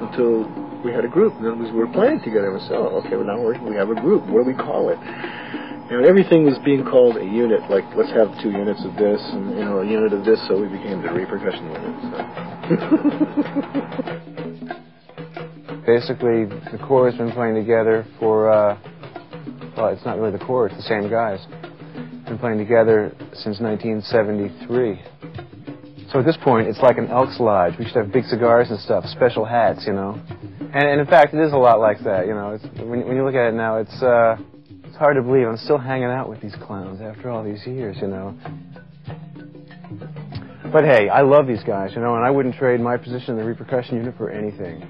until we had a group. And then we were playing together. And we said, oh, okay, well, now we have a group. What do we call it? And everything was being called a unit, like, let's have 2 units of this, and, you know, a unit of this, so we became the Repercussion unit. So. Basically, the Corps has been playing together for, well, it's not really the Corps, it's the same guys. Been playing together since 1973. So at this point, it's like an Elks Lodge. We should have big cigars and stuff, special hats, you know. And in fact, it is a lot like that, you know. It's, when you look at it now, it's hard to believe I'm still hanging out with these clowns after all these years, you know. But hey, I love these guys, you know, and I wouldn't trade my position in the Repercussion unit for anything.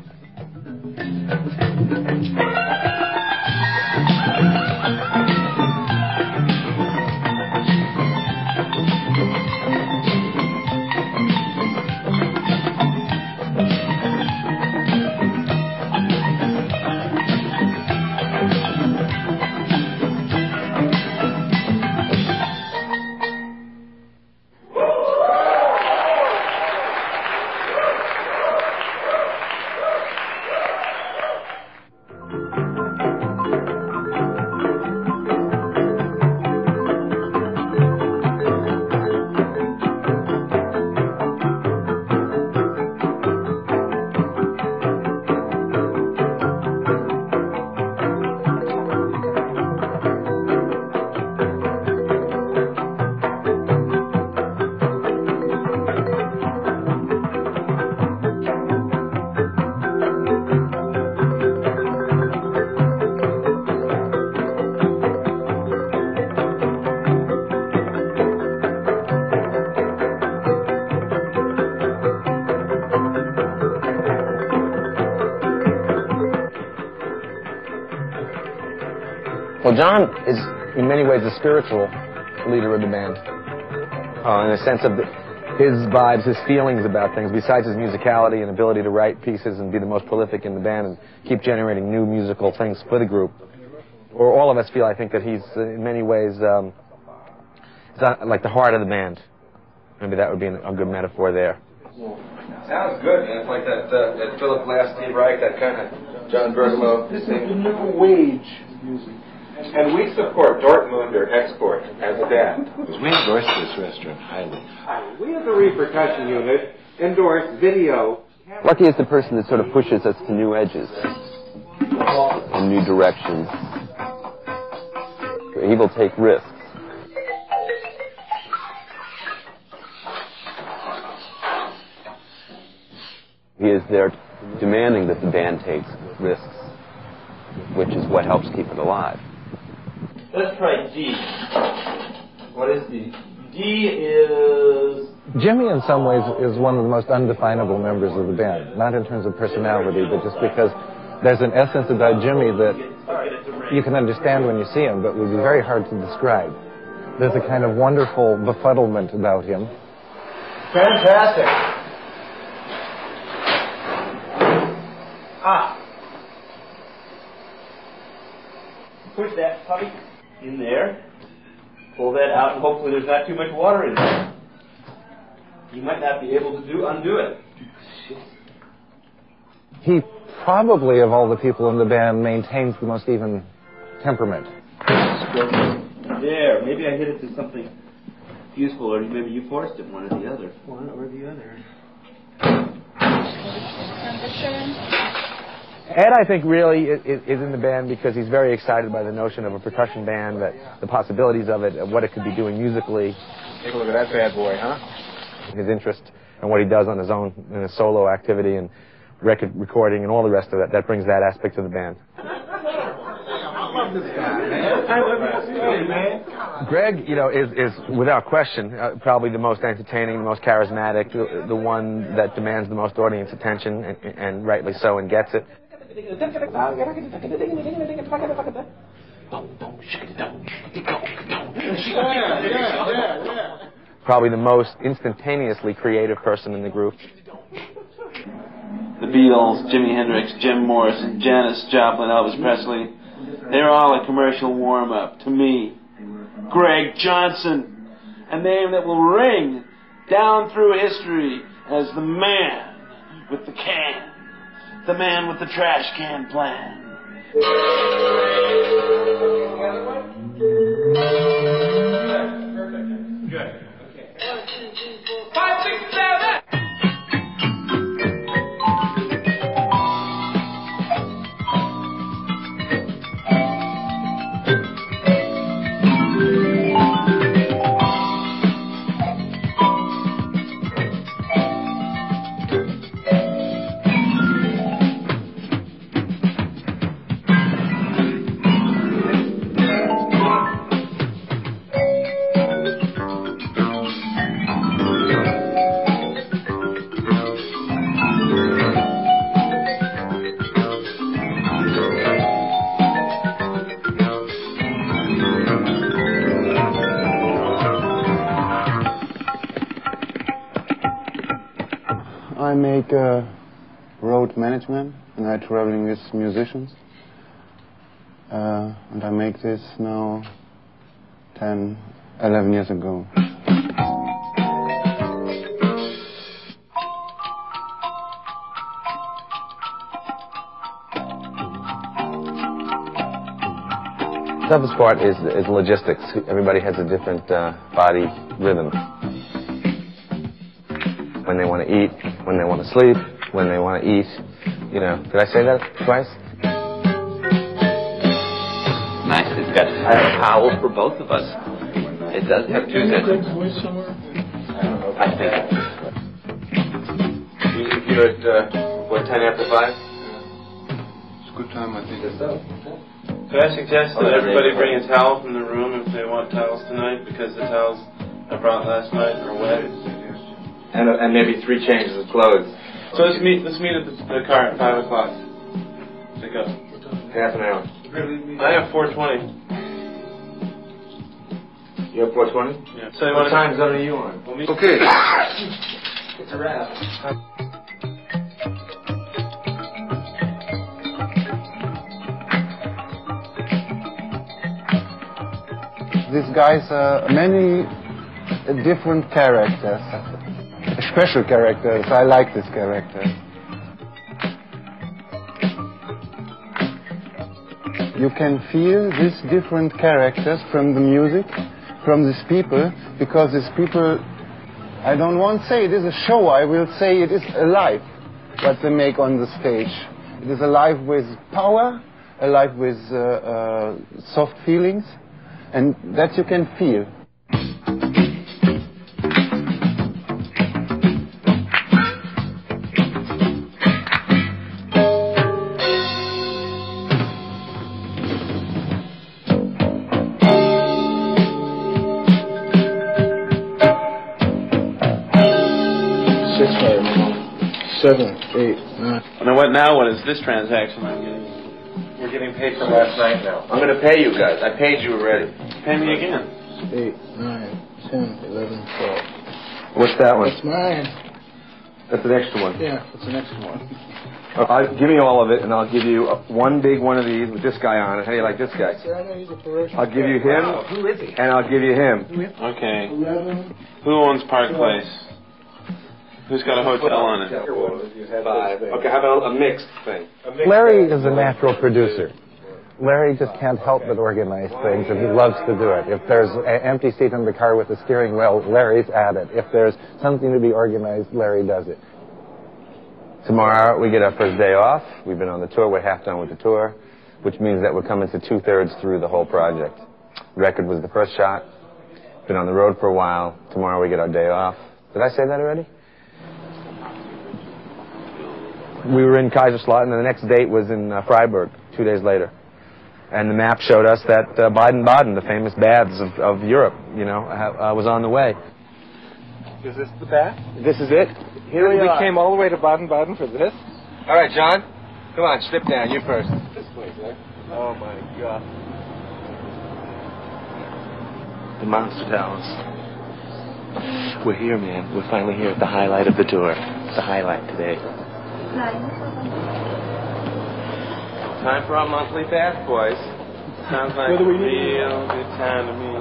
Well, John is, in many ways, the spiritual leader of the band. In a sense of his vibes, his feelings about things, besides his musicality and ability to write pieces and be the most prolific in the band and keep generating new musical things for the group. Or all of us feel, I think, that he's, in many ways, like the heart of the band. Maybe that would be a good metaphor there. Sounds good, man. It's like that Philip Glass, Steve Reich, that kind of John Bergamo. This is the new wage music. And we support Dortmunder export as a band. We endorse this restaurant highly. We as the Repercussion unit endorse video. Lucky is the person that sort of pushes us to new edges and new directions. He will take risks. He is there demanding that the band takes risks, which is what helps keep it alive. Let's try D. What is D? D is... Jimmy, in some ways, is one of the most undefinable members of the band. Not in terms of personality, but just because there's an essence about Jimmy that you can understand when you see him, but would be very hard to describe. There's a kind of wonderful befuddlement about him. Fantastic. Push that puppy in there. Pull that out, and hopefully there's not too much water in there. You might not be able to undo it. He probably, of all the people in the band, maintains the most even temperament. There, maybe I hit it to something useful, or maybe you forced it, one or the other. One or the other. Ed, I think, really is in the band because he's very excited by the notion of a percussion band, that the possibilities of it, of what it could be doing musically. Take a look at that bad boy, huh? His interest in what he does on his own, in his solo activity and record recording and all the rest of that brings that aspect to the band. I love this guy, man. I love you too, man. Greg, you know, is without question probably the most entertaining, the most charismatic, the one that demands the most audience attention, and rightly so, and gets it. Probably the most instantaneously creative person in the group. The Beatles, Jimi Hendrix, Jim Morrison, Janis Joplin, Elvis Presley, they're all a commercial warm-up to me. Greg Johnson, a name that will ring down through history as the man with the can. the man with the trash can plan. Good. Okay. 1, 2, 3, 4, 5, 6, 7. I make road management, and I'm traveling with musicians. And I make this now 10, 11 years ago. The toughest part is logistics. Everybody has a different body rhythm. When they want to eat, when they want to sleep, when they want to eat. You know, did I say that twice? Nice. It's got a towel for both of us. It does have two sets. I think. You're at, 10 after 5? It's a good time, I think. Could I suggest that everybody bring a towel from the room if they want towels tonight, because the towels I brought last night are wet? And maybe 3 changes of clothes. So let's meet at the car at 5 o'clock. Pick up. Half an hour. I have 4:20. You have 4:20? Yeah. So what time zone are you on? Okay. It's a wrap. These guys are many different characters, special characters. I like this character. You can feel these different characters from the music, from these people, because these people, I don't want to say it is a show, I will say it is alive, what they make on the stage. It is alive with power, alive with soft feelings, and that you can feel. What is this transaction I'm getting? We're getting paid for last night now. I'm going to pay you guys. I paid you already. Pay me again. 8, 9, 10, 11, 12. What's that one? That's mine. That's an extra one. Yeah, that's an extra one. Give me all of it, and I'll give you one big one of these with this guy on it. How do you like this guy? See, I know he's a ferocious I'll give you him. Wow, who is he? And I'll give you him. Okay. 11. Who owns Park Place? Who's got a hotel on it? 5. Okay, how about a mixed thing? Larry is a natural producer. Larry just can't help but organize things, and he loves to do it. If there's an empty seat in the car with a steering wheel, Larry's at it. If there's something to be organized, Larry does it. Tomorrow we get our first day off. We've been on the tour. We're half done with the tour, which means that we're coming to 2/3 through the whole project. The record was the first shot. Been on the road for a while. Tomorrow we get our day off. Did I say that already? We were in Kaiserslautern, and the next date was in Freiburg, 2 days later. And the map showed us that Baden-Baden, the famous baths of Europe, was on the way. Is this the bath? This is it. Here we are. came all the way to Baden-Baden for this? All right, John. Come on, slip down. You first. This place, right? Oh, my God. The Monster Towers. We're here, man. We're finally here at the highlight of the tour. The highlight today. Time for our monthly bath, boys. Sounds like a real good time to me.